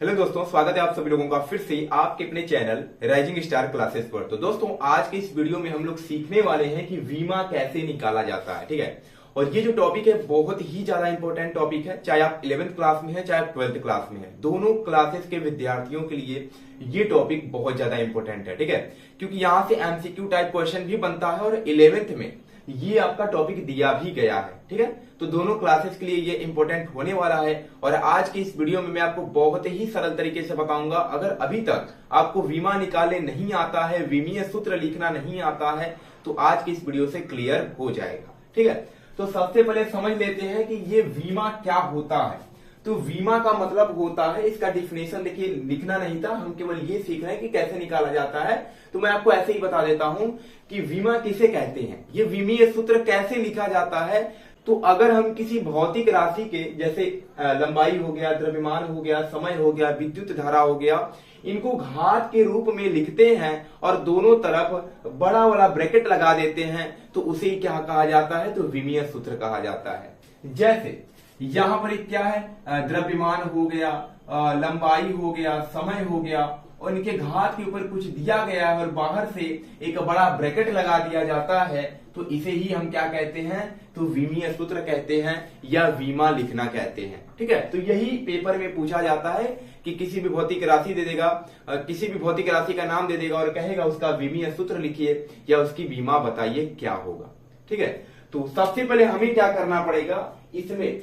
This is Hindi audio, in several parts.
हेलो दोस्तों, स्वागत है आप सभी लोगों का फिर से आपके अपने चैनल राइजिंग स्टार क्लासेस पर। तो दोस्तों, आज के इस वीडियो में हम लोग सीखने वाले हैं कि वीमा कैसे निकाला जाता है। ठीक है, और ये जो टॉपिक है बहुत ही ज्यादा इंपॉर्टेंट टॉपिक है, चाहे आप 11th क्लास में है चाहे आप 12th क्लास में है, दोनों क्लासेस के विद्यार्थियों के लिए ये टॉपिक बहुत ज्यादा इंपॉर्टेंट है। ठीक है, क्योंकि यहाँ से एमसीक्यू टाइप क्वेश्चन भी बनता है और 11th में ये आपका टॉपिक दिया भी गया है। ठीक है, तो दोनों क्लासेस के लिए ये इंपॉर्टेंट होने वाला है। और आज की इस वीडियो में मैं आपको बहुत ही सरल तरीके से बताऊंगा। अगर अभी तक आपको बीमा निकालने नहीं आता है, विमीय सूत्र लिखना नहीं आता है, तो आज की इस वीडियो से क्लियर हो जाएगा। ठीक है, तो सबसे पहले समझ लेते हैं कि ये बीमा क्या होता है। तो बीमा का मतलब होता है, इसका डिफिनेशन देखिए, लिखना नहीं था, हम केवल ये सीख रहे हैं कि कैसे निकाला जाता है। तो मैं आपको ऐसे ही बता देता हूं कि बीमा किसे कहते हैं, ये विमीय सूत्र कैसे लिखा जाता है। तो अगर हम किसी भौतिक राशि के, जैसे लंबाई हो गया, द्रव्यमान हो गया, समय हो गया, विद्युत धारा हो गया, इनको घात के रूप में लिखते हैं और दोनों तरफ बड़ा वाला ब्रैकेट लगा देते हैं, तो उसे क्या कहा जाता है, तो विमीय सूत्र कहा जाता है। जैसे यहां पर एक क्या है, द्रव्यमान हो गया, लंबाई हो गया, समय हो गया, और इनके घात के ऊपर कुछ दिया गया है और बाहर से एक बड़ा ब्रैकेट लगा दिया जाता है, तो इसे ही हम क्या कहते हैं, तो विमीय सूत्र कहते हैं या बीमा लिखना कहते हैं। ठीक है, तो यही पेपर में पूछा जाता है कि किसी भी भौतिक राशि दे देगा, किसी भी भौतिक राशि का नाम दे देगा और कहेगा उसका विमीय सूत्र लिखिए या उसकी बीमा बताइए क्या होगा। ठीक है, तो सबसे पहले हमें क्या करना पड़ेगा, इसमें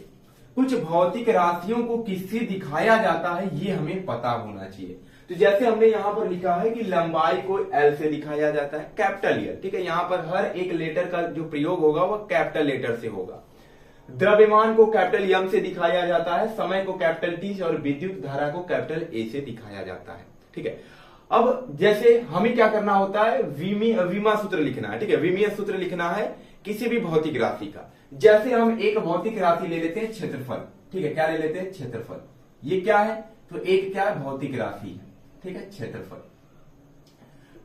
कुछ भौतिक राशियों को किससे दिखाया जाता है ये हमें पता होना चाहिए। तो जैसे हमने यहाँ पर लिखा है कि लंबाई को एल से दिखाया जाता है, कैपिटल एल। ठीक है, यहाँ पर हर एक लेटर का जो प्रयोग होगा वह कैपिटल लेटर से होगा। द्रव्यमान को कैपिटल एम से दिखाया जाता है, समय को कैपिटल टी और विद्युत धारा को कैपिटल ए से दिखाया जाता है। ठीक है, अब जैसे हमें क्या करना होता है, विमा सूत्र लिखना है। ठीक है, विमीय सूत्र लिखना है किसी भी भौतिक राशि का। जैसे हम एक भौतिक राशि ले लेते हैं, क्षेत्रफल। ठीक है, क्या ले लेते हैं, क्षेत्रफल। ये क्या है, तो एक क्या है, भौतिक राशि है। ठीक है, क्षेत्रफल।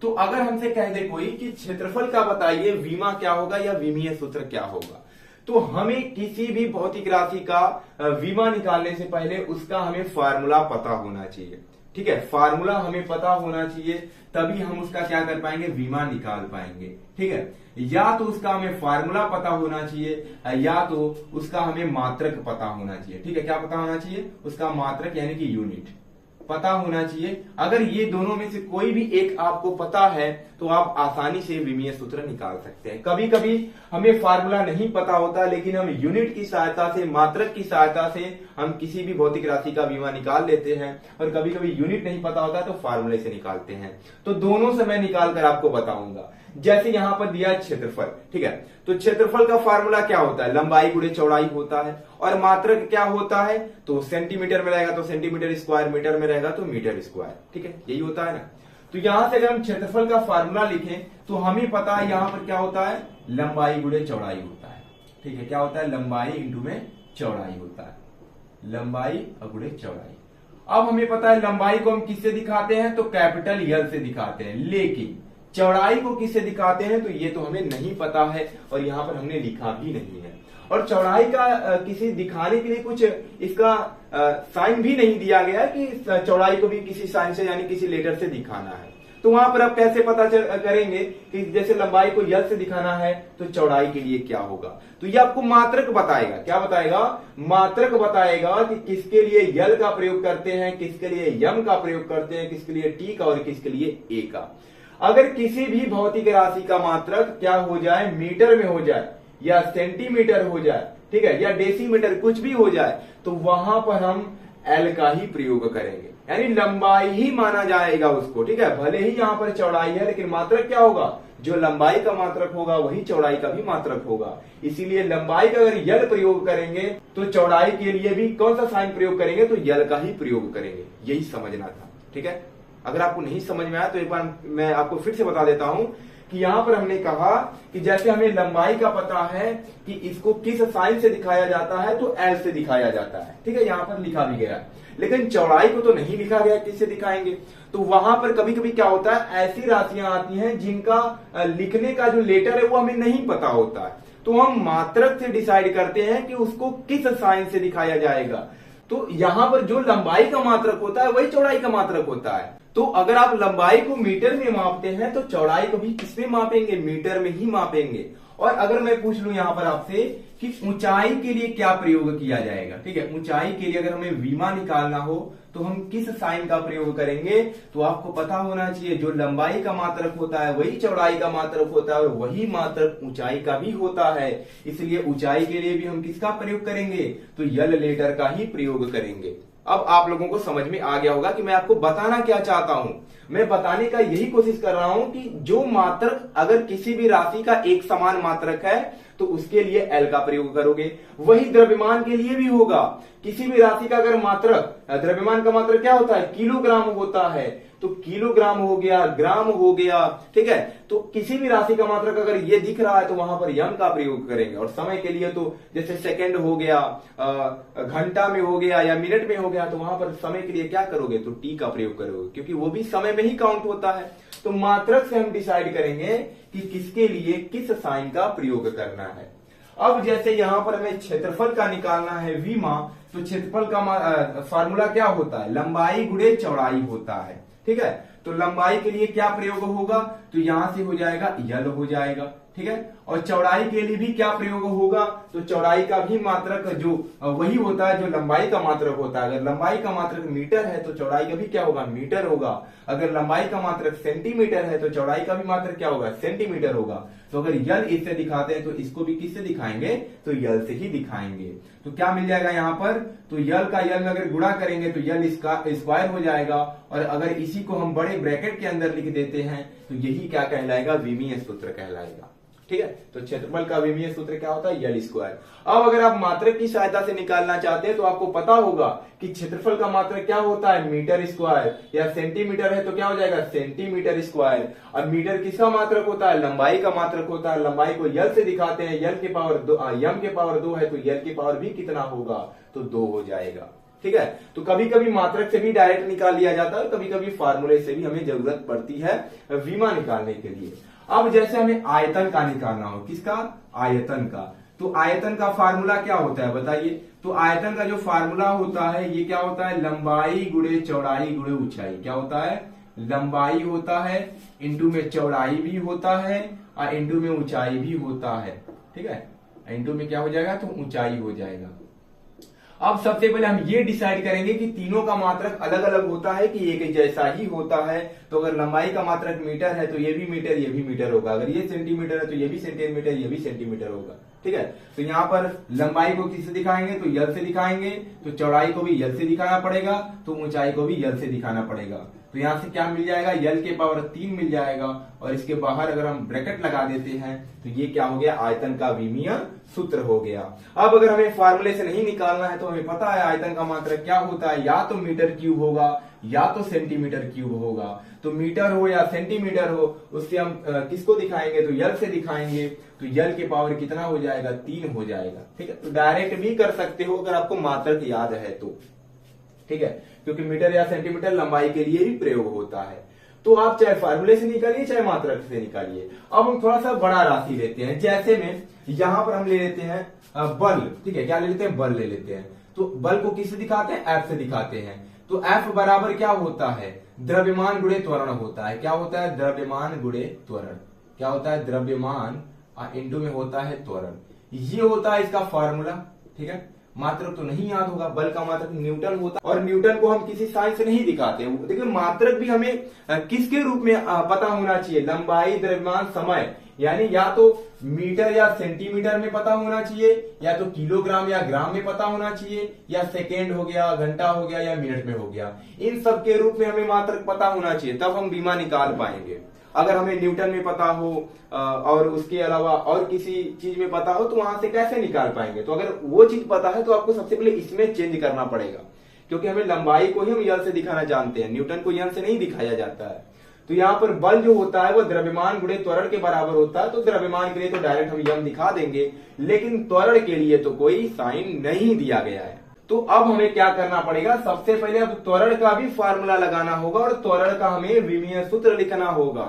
तो अगर हमसे कह दे कोई कि क्षेत्रफल का बताइए बीमा क्या होगा या विमीय सूत्र क्या होगा, तो हमें किसी भी भौतिक राशि का बीमा निकालने से पहले उसका हमें फार्मूला पता होना चाहिए। ठीक है, फार्मूला हमें पता होना चाहिए, तभी हम उसका क्या कर पाएंगे, बीमा निकाल पाएंगे। ठीक है, या तो उसका हमें फार्मूला पता होना चाहिए या तो उसका हमें मात्रक पता होना चाहिए। ठीक है, क्या पता होना चाहिए, उसका मात्रक यानी कि यूनिट पता होना चाहिए। अगर ये दोनों में से कोई भी एक आपको पता है तो आप आसानी से विमीय सूत्र निकाल सकते हैं। कभी कभी हमें फार्मूला नहीं पता होता, लेकिन हम यूनिट की सहायता से, मात्रक की सहायता से हम किसी भी भौतिक राशि का बीमा निकाल लेते हैं। और कभी कभी यूनिट नहीं पता होता तो फार्मूले से निकालते हैं। तो दोनों से मैं निकाल कर आपको बताऊंगा। जैसे यहां पर दिया क्षेत्रफल। ठीक है, तो क्षेत्रफल का फार्मूला क्या होता है, लंबाई गुणे चौड़ाई होता है, और मात्रक क्या होता है, तो सेंटीमीटर में रहेगा तो सेंटीमीटर स्क्वायर, मीटर में रहेगा तो मीटर स्क्वायर। ठीक है, यही होता है ना। तो यहां से अगर हम क्षेत्रफल का फार्मूला लिखें तो हमें पता है यहां पर क्या होता है, लंबाई गुणे चौड़ाई होता है। ठीक है, क्या होता है, लंबाई इंटू में चौड़ाई होता है, लंबाई और गुणे चौड़ाई। अब हमें पता है लंबाई को हम किससे दिखाते हैं, तो कैपिटल एल से दिखाते हैं, लेकिन चौड़ाई को किससे दिखाते हैं, तो ये तो हमें नहीं पता है और यहां पर हमने लिखा भी नहीं है। और चौड़ाई का किसी दिखाने के लिए कुछ इसका साइन भी नहीं दिया गया कि चौड़ाई को भी किसी साइन से यानी किसी लेटर से दिखाना है। तो वहां पर आप कैसे पता करेंगे कि जैसे लंबाई को यल से दिखाना है तो चौड़ाई के लिए क्या होगा, तो ये आपको मात्रक बताएगा। क्या बताएगा, मात्रक बताएगा कि किसके लिए यल का प्रयोग करते हैं, किसके लिए यम का प्रयोग करते हैं, किसके लिए टी का और किसके लिए ए का। अगर किसी भी भौतिक राशि का मात्रक क्या हो जाए, मीटर में हो जाए या सेंटीमीटर हो जाए, ठीक है, या डेसीमीटर, कुछ भी हो जाए, तो वहां पर हम एल का ही प्रयोग करेंगे, यानी लंबाई ही माना जाएगा उसको। ठीक है, भले ही यहां पर चौड़ाई है लेकिन मात्रक क्या होगा, जो लंबाई का मात्रक होगा वही चौड़ाई का भी मात्रक होगा। इसीलिए लंबाई का अगर यल प्रयोग करेंगे तो चौड़ाई के लिए भी कौन सा साइन प्रयोग करेंगे, तो यल का ही प्रयोग करेंगे। यही समझना था। ठीक है, अगर आपको नहीं समझ में आया तो एक बार मैं आपको फिर से बता देता हूं कि यहां पर हमने कहा कि जैसे हमें लंबाई का पता है कि इसको किस साइन से दिखाया जाता है, तो एल से दिखाया जाता है। ठीक है, यहां पर लिखा भी गया, लेकिन चौड़ाई को तो नहीं लिखा गया किससे दिखाएंगे। तो वहां पर कभी कभी क्या होता है, ऐसी राशियां आती हैं जिनका लिखने का जो लेटर है वो हमें नहीं पता होता है, तो हम मात्रक से डिसाइड करते हैं कि उसको किस साइन से दिखाया जाएगा। तो यहाँ पर जो लंबाई का मात्रक होता है वही चौड़ाई का मात्रक होता है। तो अगर आप लंबाई को मीटर में मापते हैं तो चौड़ाई को भी किसमें मापेंगे, मीटर में ही मापेंगे। और अगर मैं पूछ लूं यहाँ पर आपसे कि ऊंचाई के लिए क्या प्रयोग किया जाएगा, ठीक है, ऊंचाई के लिए अगर हमें विमा निकालना हो तो हम किस साइन का प्रयोग करेंगे, तो आपको पता होना चाहिए जो लंबाई का मात्रक होता है वही चौड़ाई का मात्रक होता है और वही मात्रक ऊंचाई का भी होता है। इसलिए ऊंचाई के लिए भी हम किसका प्रयोग करेंगे, तो यल लेटर का ही प्रयोग करेंगे। अब आप लोगों को समझ में आ गया होगा कि मैं आपको बताना क्या चाहता हूं। मैं बताने का यही कोशिश कर रहा हूं कि जो मात्रक अगर किसी भी राशि का एक समान मात्रक है तो उसके लिए एल का प्रयोग करोगे, वही द्रव्यमान के लिए भी होगा। किसी भी राशि का अगर मात्रक, द्रव्यमान का मात्रक क्या होता है, किलोग्राम होता है, तो किलोग्राम हो गया, ग्राम हो गया, ठीक है। तो किसी भी राशि का मात्रक अगर ये दिख रहा है तो वहां पर यम का प्रयोग करेंगे। और समय के लिए तो जैसे सेकंड हो गया, घंटा में हो गया या मिनट में हो गया, तो वहां पर समय के लिए क्या करोगे, तो टी का प्रयोग करोगे, क्योंकि वो भी समय में ही काउंट होता है। तो मात्रक से हम डिसाइड करेंगे कि किसके लिए किस साइन का प्रयोग करना है। अब जैसे यहां पर हमें क्षेत्रफल का निकालना है विमा, तो क्षेत्रफल का फार्मूला क्या होता है, लंबाई गुणे चौड़ाई होता है, ठीक है। तो लंबाई के लिए क्या प्रयोग होगा, तो यहां से हो जाएगा यल हो जाएगा, ठीक है। और चौड़ाई के लिए भी क्या प्रयोग होगा, तो चौड़ाई का भी मात्रक जो वही होता है जो लंबाई का मात्रक होता है। अगर लंबाई का मात्रक मीटर है तो चौड़ाई का भी क्या होगा, मीटर होगा। अगर लंबाई का मात्रक सेंटीमीटर है तो चौड़ाई का भी मात्रक क्या होगा, सेंटीमीटर होगा। तो अगर यल इससे दिखाते हैं तो इसको भी किससे दिखाएंगे, तो यल से ही दिखाएंगे। तो क्या मिल जाएगा यहाँ पर, तो यल का यल में अगर गुणा करेंगे तो यल इसका स्क्वायर हो जाएगा। और अगर इसी को हम बड़े ब्रैकेट के अंदर लिख देते हैं तो यही क्या कहलाएगा, विमीय सूत्र कहलाएगा, ठीक है। तो क्षेत्रफल का विमीय सूत्र क्या होता है, यल स्क्वायर। अब अगर आप मात्रक की सहायता से निकालना चाहते हैं तो आपको पता होगा कि क्षेत्रफल का मात्रक क्या होता है, मीटर स्क्वायर, या सेंटीमीटर है तो क्या हो जाएगा, सेंटीमीटर स्क्वायर। और मीटर किसका मात्रक होता है, लंबाई का मात्रक होता है। लंबाई को यल से दिखाते हैं, यल के पावर 2, यम के पावर 2 है तो यल की पावर भी कितना होगा, तो 2 हो जाएगा, ठीक है। तो कभी कभी मात्रक से भी डायरेक्ट निकाल लिया जाता है और कभी कभी फार्मूले से भी हमें जरूरत पड़ती है विमा निकालने के लिए। अब जैसे हमें आयतन का निकालना हो, किसका, आयतन का, तो आयतन का फार्मूला क्या होता है बताइए। तो आयतन का जो फार्मूला होता है ये क्या होता है, लंबाई गुणे चौड़ाई गुणे ऊंचाई। क्या होता है, लंबाई होता है, इंटू में चौड़ाई भी होता है और इंटू में ऊंचाई भी होता है, ठीक है। इंटू में क्या हो जाएगा, तो ऊंचाई हो जाएगा। अब सबसे पहले हम ये डिसाइड करेंगे कि तीनों का मात्रक अलग अलग होता है कि एक जैसा ही होता है। तो अगर लंबाई का मात्रक मीटर है तो ये भी मीटर, ये भी मीटर होगा। अगर ये सेंटीमीटर है तो ये भी सेंटीमीटर, ये भी सेंटीमीटर होगा, ठीक है। तो यहाँ पर लंबाई को किससे दिखाएंगे, तो यल से दिखाएंगे। तो चौड़ाई को भी यल से दिखाना पड़ेगा, तो ऊंचाई को भी यल से दिखाना पड़ेगा। तो यहां से क्या मिल जाएगा, यल के पावर 3 मिल जाएगा। और इसके बाहर अगर हम ब्रैकेट लगा देते हैं तो ये क्या हो गया, आयतन का विमीय सूत्र हो गया। अब अगर हमें फार्मूले से नहीं निकालना है तो हमें पता है आयतन का मात्रक क्या होता है, या तो मीटर क्यूब होगा या तो सेंटीमीटर क्यूब होगा। तो मीटर हो या सेंटीमीटर हो, उससे हम किसको दिखाएंगे, तो यल से दिखाएंगे। तो यल के पावर कितना हो जाएगा, 3 हो जाएगा, ठीक है। तो डायरेक्ट भी कर सकते हो अगर आपको मात्रक याद है तो, ठीक है, क्योंकि मीटर या सेंटीमीटर लंबाई के लिए भी प्रयोग होता है। तो आप चाहे फार्मूले से निकालिए चाहे मात्रक से निकालिए। अब हम थोड़ा सा बड़ा राशि लेते हैं, जैसे में यहां पर हम ले लेते हैं बल, ठीक है, क्या ले लेते हैं, बल ले लेते हैं। तो बल को किससे दिखाते हैं, एफ से दिखाते हैं। तो एफ बराबर क्या होता है, द्रव्यमान गुणे त्वरण होता है। क्या होता है, द्रव्यमान गुणे त्वरण। क्या होता है, द्रव्यमान इंटू में होता है त्वरण। ये होता है इसका फार्मूला, ठीक है। मात्रक तो नहीं याद होगा, बल का मात्रक न्यूटन होता है और न्यूटन को हम किसी साइन से नहीं दिखाते। देखिए मात्रक भी हमें किसके रूप में पता होना चाहिए, लंबाई, द्रव्यमान, समय, यानी या तो मीटर या सेंटीमीटर में पता होना चाहिए, या तो किलोग्राम या ग्राम में पता होना चाहिए, या सेकेंड हो गया, घंटा हो गया, या मिनट में हो गया। इन सब के रूप में हमें मात्रक पता होना चाहिए, तब हम विमा निकाल पाएंगे। अगर हमें न्यूटन में पता हो और उसके अलावा और किसी चीज में पता हो तो वहां से कैसे निकाल पाएंगे। तो अगर वो चीज पता है तो आपको सबसे पहले इसमें चेंज करना पड़ेगा, क्योंकि हमें लंबाई को ही हम यल से दिखाना जानते हैं, न्यूटन को यल से नहीं दिखाया जाता है। तो यहाँ पर बल जो होता है वो द्रव्यमान गुणे त्वरण के बराबर होता है। तो द्रव्यमान के लिए तो डायरेक्ट हम यम दिखा देंगे, लेकिन त्वरण के लिए तो कोई साइन नहीं दिया गया है। तो अब हमें क्या करना पड़ेगा, सबसे पहले अब त्वरण का भी फार्मूला लगाना होगा और त्वरण का हमें विमीय सूत्र लिखना होगा।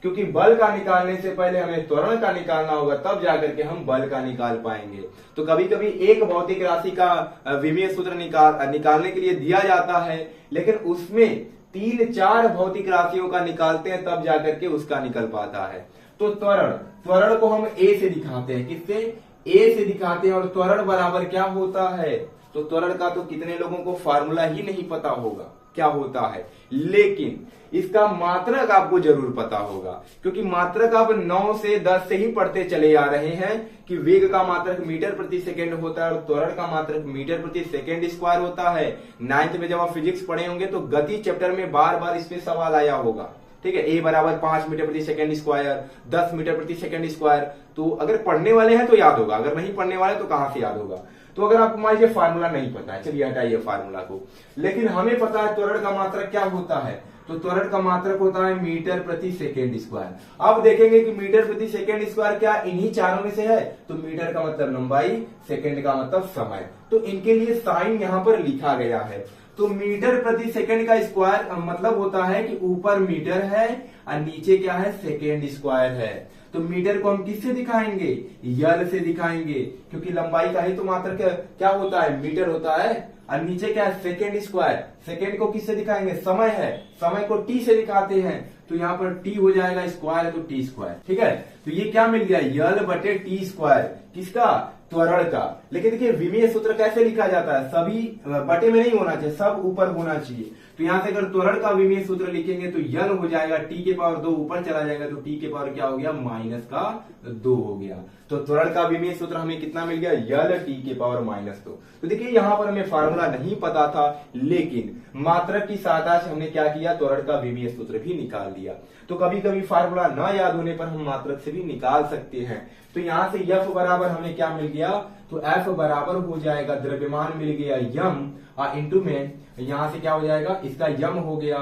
क्योंकि बल का निकालने से पहले हमें त्वरण का निकालना होगा, तब जाकर के हम बल का निकाल पाएंगे। तो कभी कभी एक भौतिक राशि का विमीय सूत्र निकालने के लिए दिया जाता है, लेकिन उसमें 3-4 भौतिक राशियों का निकालते हैं, तब जाकर के उसका निकल पाता है। तो त्वरण को हम ए से दिखाते हैं, किससे? ए से दिखाते हैं। और त्वरण बराबर क्या होता है? तो त्वरण का तो कितने लोगों को फार्मूला ही नहीं पता होगा क्या होता है, लेकिन इसका मात्रक आपको जरूर पता होगा, क्योंकि मात्रक आप 9 से 10 से ही पढ़ते चले आ रहे हैं कि वेग का मात्रक मीटर प्रति सेकंड होता है और त्वरण का मात्रक मीटर प्रति सेकंड स्क्वायर होता है। 9th में जब आप फिजिक्स पढ़े होंगे तो गति चैप्टर में बार बार इस पे सवाल आया होगा, ठीक है। ए बराबर 5 मीटर प्रति सेकंड स्क्वायर, 10 मीटर प्रति सेकंड स्क्वायर। तो अगर पढ़ने वाले हैं तो याद होगा, अगर नहीं पढ़ने वाले तो कहां से याद होगा। तो अगर आपको मान लीजिए फार्मूला नहीं पता है, चलिए हटाइए फार्मूला को, लेकिन हमें पता है त्वरण का मात्रक क्या होता है। तो त्वरण का मात्रक होता है मीटर प्रति सेकेंड स्क्वायर। अब देखेंगे कि मीटर प्रति सेकेंड स्क्वायर क्या इन्हीं चारों में से है। तो मीटर का मतलब लंबाई, सेकेंड का मतलब समय, तो इनके लिए साइन यहां पर लिखा गया है। तो मीटर प्रति सेकंड का स्क्वायर मतलब होता है कि ऊपर मीटर है और नीचे क्या है? सेकेंड स्क्वायर है। तो मीटर को हम किससे दिखाएंगे? यल से दिखाएंगे, क्योंकि लंबाई का ही तो मात्रक क्या होता है? मीटर होता है। और नीचे क्या है? Second square. सेकेंड को किससे दिखाएंगे? समय है, समय को टी से दिखाते हैं। तो यहाँ पर टी हो जाएगा, स्क्वायर है तो टी स्क्वायर, ठीक है। तो ये क्या मिल गया? यल बटे टी स्क्वायर, किसका? त्वरण का। लेकिन देखिए विमीय सूत्र कैसे लिखा जाता है? सभी बटे में नहीं होना चाहिए, सब ऊपर होना चाहिए। तो यहां से अगर त्वरण का विमीय सूत्र लिखेंगे तो यल हो जाएगा, टी के पावर 2 ऊपर चला जाएगा, तो टी के पावर क्या हो गया? -2 हो गया। तो त्वरण का विमीय सूत्र हमें कितना मिल गया? यल टी के पावर -2। तो देखिए यहां पर हमें फार्मूला नहीं पता था, लेकिन मात्रक की सहायता से हमने क्या किया? त्वरण का विमीय सूत्र भी निकाल लिया। तो कभी कभी फार्मूला ना याद होने पर हम मात्रक से भी निकाल सकते हैं। तो यहां से F बराबर हमें क्या मिल गया? तो F बराबर हो जाएगा, द्रव्यमान मिल गया यम इंटू में, यहां से क्या हो जाएगा? इसका यम हो गया,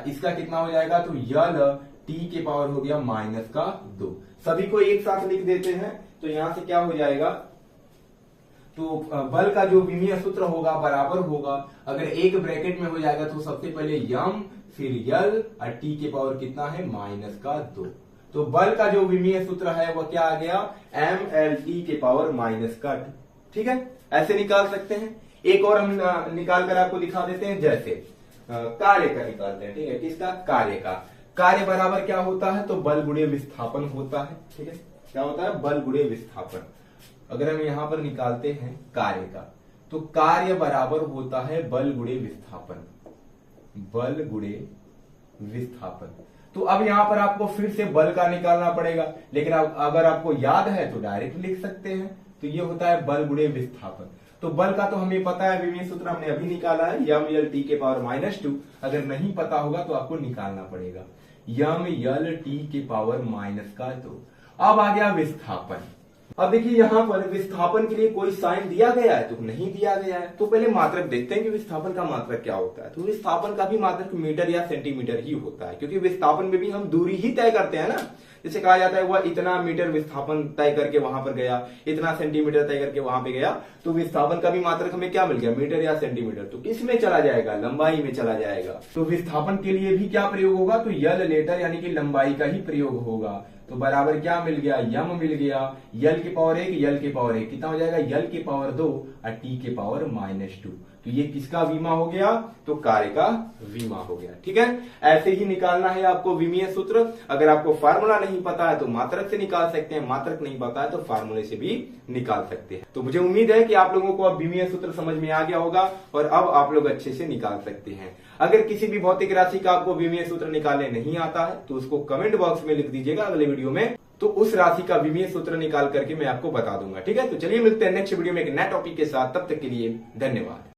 इसका कितना हो जाएगा? तो यल टी के पावर हो गया -2। सभी को एक साथ लिख देते हैं। तो यहां से क्या हो जाएगा? तो बल का जो विमीय सूत्र होगा बराबर होगा, अगर एक ब्रैकेट में हो जाएगा तो सबसे पहले यम, फिर यल और टी के पावर कितना है? -2। तो बल का जो विमीय सूत्र है वह क्या आ गया? mLT के पावर -2, ठीक है। ऐसे निकाल सकते हैं। एक और हम निकाल कर आपको दिखा देते हैं, जैसे कार्य का निकालते हैं, ठीक है। किसका? कार्य का। कार्य बराबर क्या होता है? तो बल गुणे विस्थापन होता है, ठीक है। क्या होता है? बल गुणे विस्थापन। अगर हम यहां पर निकालते हैं कार्य का, तो कार्य बराबर होता है बल गुणे विस्थापन, बल गुणे विस्थापन। तो अब यहां पर आपको फिर से बल का निकालना पड़ेगा, लेकिन अगर आपको याद है तो डायरेक्ट लिख सकते हैं। तो ये होता है बल गुणे विस्थापन। तो बल का तो हमें पता है, विमीय सूत्र हमने अभी निकाला है, यम यल टी के पावर -2। अगर नहीं पता होगा तो आपको निकालना पड़ेगा, यम यल टी के पावर -2। अब आ गया विस्थापन। अब देखिए यहां पर विस्थापन के लिए कोई साइन दिया गया है? तो नहीं दिया गया है। तो पहले मात्रक देखते हैं कि विस्थापन का मात्रक क्या होता है। तो विस्थापन का भी मात्रक मीटर या सेंटीमीटर ही होता है, क्योंकि विस्थापन में भी हम दूरी ही तय करते हैं ना। जैसे कहा जाता है वह इतना मीटर विस्थापन तय करके वहां पर गया, इतना सेंटीमीटर तय करके वहां पे गया। तो विस्थापन का भी मात्रक हमें क्या मिल गया? मीटर या सेंटीमीटर। तो किस में चला जाएगा? लंबाई में चला जाएगा। तो विस्थापन के लिए भी क्या प्रयोग होगा? तो यल लेटर यानी कि लंबाई का ही प्रयोग होगा। तो बराबर क्या मिल गया? यम मिल गया, यल के पावर 1, यल के पावर 1 कितना हो जाएगा? यल के पावर 2 और टी के पावर -2। तो ये किसका विमा हो गया? तो कार्य का विमा हो गया, ठीक है। ऐसे ही निकालना है आपको विमीय सूत्र। अगर आपको फार्मूला नहीं पता है तो मात्रक से निकाल सकते हैं, मात्रक नहीं पता है तो फार्मूले से भी निकाल सकते हैं। तो मुझे उम्मीद है कि आप लोगों को अब विमीय सूत्र समझ में आ गया होगा और अब आप लोग अच्छे से निकाल सकते हैं। अगर किसी भी भौतिक राशि का आपको विमीय सूत्र निकालने नहीं आता है तो उसको कमेंट बॉक्स में लिख दीजिएगा अगले वीडियो में, तो उस राशि का विमीय सूत्र निकाल करके मैं आपको बता दूंगा, ठीक है। तो चलिए मिलते हैं नेक्स्ट वीडियो में एक नए टॉपिक के साथ, तब तक के लिए धन्यवाद।